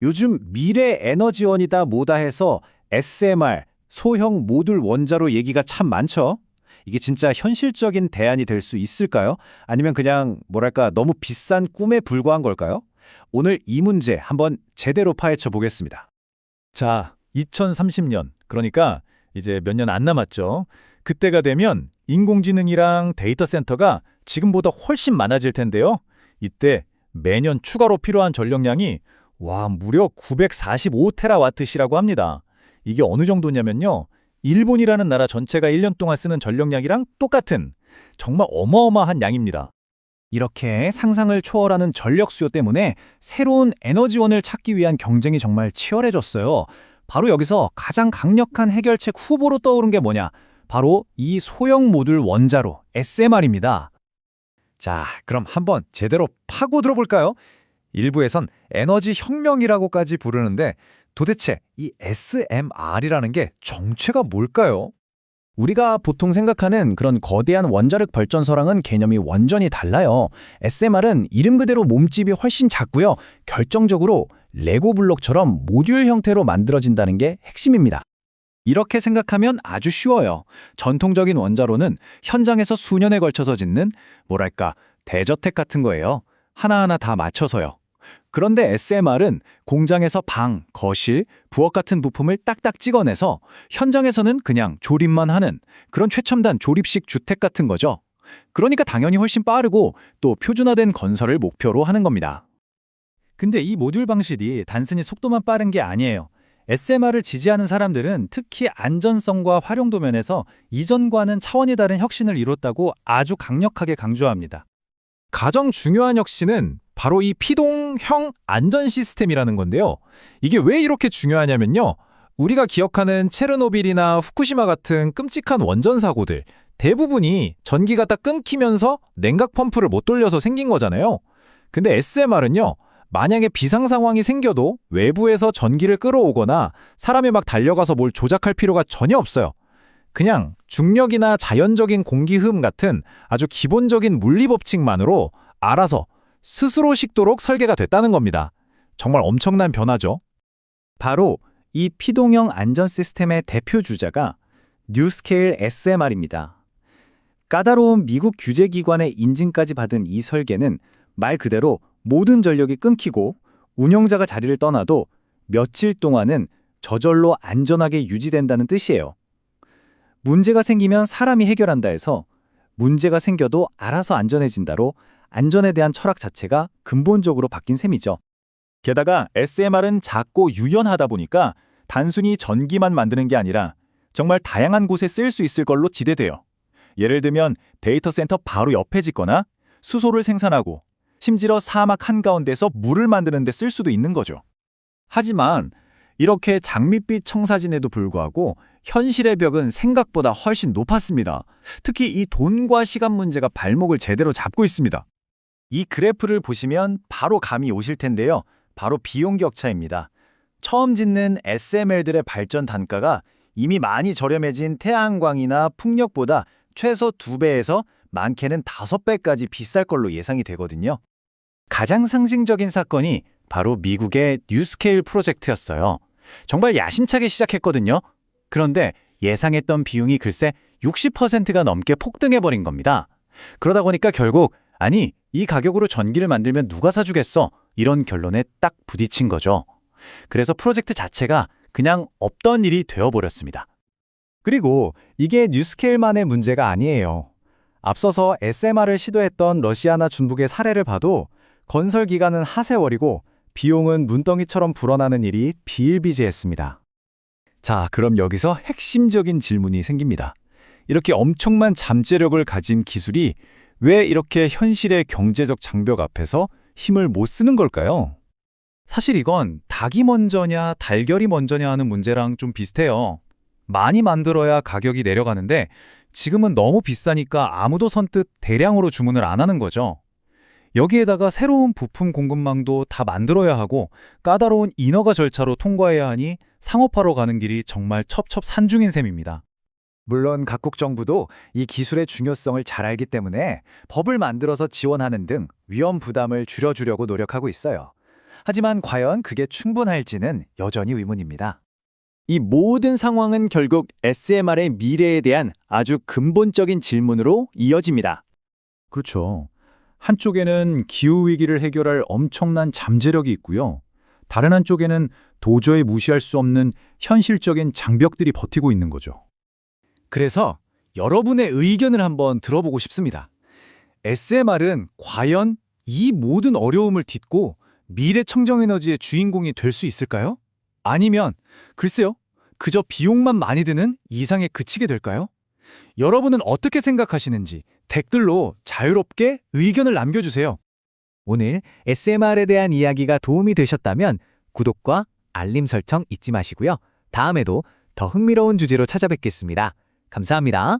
요즘 미래 에너지원이다 뭐다 해서 SMR, 소형 모듈 원자로 얘기가 참 많죠? 이게 진짜 현실적인 대안이 될 수 있을까요? 아니면 그냥 뭐랄까 너무 비싼 꿈에 불과한 걸까요? 오늘 이 문제 한번 제대로 파헤쳐 보겠습니다. 자, 2030년, 그러니까 이제 몇 년 안 남았죠. 그때가 되면 인공지능이랑 데이터 센터가 지금보다 훨씬 많아질 텐데요. 이때 매년 추가로 필요한 전력량이 무려 945테라와트시라고 합니다. 이게 어느 정도냐면요. 일본이라는 나라 전체가 1년 동안 쓰는 전력량이랑 똑같은 정말 어마어마한 양입니다. 이렇게 상상을 초월하는 전력 수요 때문에 새로운 에너지원을 찾기 위한 경쟁이 정말 치열해졌어요. 바로 여기서 가장 강력한 해결책 후보로 떠오른 게 뭐냐? 바로 이 소형 모듈 원자로 SMR입니다. 자, 그럼 한번 제대로 파고 들어볼까요? 일부에선 에너지 혁명이라고까지 부르는데 도대체 이 SMR이라는 게 정체가 뭘까요? 우리가 보통 생각하는 그런 거대한 원자력 발전소랑은 개념이 완전히 달라요. SMR은 이름 그대로 몸집이 훨씬 작고요. 결정적으로 레고 블록처럼 모듈 형태로 만들어진다는 게 핵심입니다. 이렇게 생각하면 아주 쉬워요. 전통적인 원자로는 현장에서 수년에 걸쳐서 짓는 뭐랄까 대저택 같은 거예요. 하나하나 다 맞춰서요. 그런데 SMR은 공장에서 방, 거실, 부엌 같은 부품을 딱딱 찍어내서 현장에서는 그냥 조립만 하는 그런 최첨단 조립식 주택 같은 거죠. 그러니까 당연히 훨씬 빠르고 또 표준화된 건설을 목표로 하는 겁니다. 근데 이 모듈 방식이 단순히 속도만 빠른 게 아니에요. SMR을 지지하는 사람들은 특히 안전성과 활용도 면에서 이전과는 차원이 다른 혁신을 이뤘다고 아주 강력하게 강조합니다. 가장 중요한 혁신은 바로 이 피동형 안전 시스템이라는 건데요. 이게 왜 이렇게 중요하냐면요. 우리가 기억하는 체르노빌이나 후쿠시마 같은 끔찍한 원전 사고들 대부분이 전기가 딱 끊기면서 냉각 펌프를 못 돌려서 생긴 거잖아요. 근데 SMR은요. 만약에 비상 상황이 생겨도 외부에서 전기를 끌어오거나 사람이 막 달려가서 뭘 조작할 필요가 전혀 없어요. 그냥 중력이나 자연적인 공기 흐음 같은 아주 기본적인 물리 법칙만으로 알아서 스스로 식도록 설계가 됐다는 겁니다. 정말 엄청난 변화죠. 바로 이 피동형 안전 시스템의 대표 주자가 뉴스케일 SMR입니다. 까다로운 미국 규제기관의 인증까지 받은 이 설계는 말 그대로 모든 전력이 끊기고 운영자가 자리를 떠나도 며칠 동안은 저절로 안전하게 유지된다는 뜻이에요. 문제가 생기면 사람이 해결한다 해서 문제가 생겨도 알아서 안전해진다로 안전에 대한 철학 자체가 근본적으로 바뀐 셈이죠. 게다가 SMR은 작고 유연하다 보니까 단순히 전기만 만드는 게 아니라 정말 다양한 곳에 쓸 수 있을 걸로 기대돼요. 예를 들면 데이터 센터 바로 옆에 짓거나 수소를 생산하고 심지어 사막 한가운데서 물을 만드는 데 쓸 수도 있는 거죠. 하지만 이렇게 장밋빛 청사진에도 불구하고 현실의 벽은 생각보다 훨씬 높았습니다. 특히 이 돈과 시간 문제가 발목을 제대로 잡고 있습니다. 이 그래프를 보시면 바로 감이 오실 텐데요. 바로 비용 격차입니다. 처음 짓는 SMR들의 발전 단가가 이미 많이 저렴해진 태양광이나 풍력보다 최소 2배에서 많게는 5배까지 비쌀 걸로 예상이 되거든요. 가장 상징적인 사건이 바로 미국의 뉴스케일 프로젝트였어요. 정말 야심차게 시작했거든요. 그런데 예상했던 비용이 글쎄 60%가 넘게 폭등해버린 겁니다. 그러다 보니까 결국 이 가격으로 전기를 만들면 누가 사주겠어? 이런 결론에 딱 부딪힌 거죠. 그래서 프로젝트 자체가 그냥 없던 일이 되어버렸습니다. 그리고 이게 뉴스케일만의 문제가 아니에요. 앞서서 SMR을 시도했던 러시아나 중국의 사례를 봐도 건설 기간은 하세월이고 비용은 문덩이처럼 불어나는 일이 비일비재했습니다. 자, 그럼 여기서 핵심적인 질문이 생깁니다. 이렇게 엄청난 잠재력을 가진 기술이 왜 이렇게 현실의 경제적 장벽 앞에서 힘을 못 쓰는 걸까요? 사실 이건 닭이 먼저냐 달걀이 먼저냐 하는 문제랑 좀 비슷해요. 많이 만들어야 가격이 내려가는데 지금은 너무 비싸니까 아무도 선뜻 대량으로 주문을 안 하는 거죠. 여기에다가 새로운 부품 공급망도 다 만들어야 하고 까다로운 인허가 절차로 통과해야 하니 상업화로 가는 길이 정말 첩첩산중인 셈입니다. 물론 각국 정부도 이 기술의 중요성을 잘 알기 때문에 법을 만들어서 지원하는 등 위험 부담을 줄여주려고 노력하고 있어요. 하지만 과연 그게 충분할지는 여전히 의문입니다. 이 모든 상황은 결국 SMR의 미래에 대한 아주 근본적인 질문으로 이어집니다. 그렇죠. 한쪽에는 기후위기를 해결할 엄청난 잠재력이 있고요. 다른 한쪽에는 도저히 무시할 수 없는 현실적인 장벽들이 버티고 있는 거죠. 그래서 여러분의 의견을 한번 들어보고 싶습니다. SMR은 과연 이 모든 어려움을 딛고 미래 청정에너지의 주인공이 될 수 있을까요? 아니면 글쎄요, 그저 비용만 많이 드는 이상에 그치게 될까요? 여러분은 어떻게 생각하시는지 댓글로 자유롭게 의견을 남겨주세요. 오늘 SMR에 대한 이야기가 도움이 되셨다면 구독과 알림 설정 잊지 마시고요. 다음에도 더 흥미로운 주제로 찾아뵙겠습니다. 감사합니다.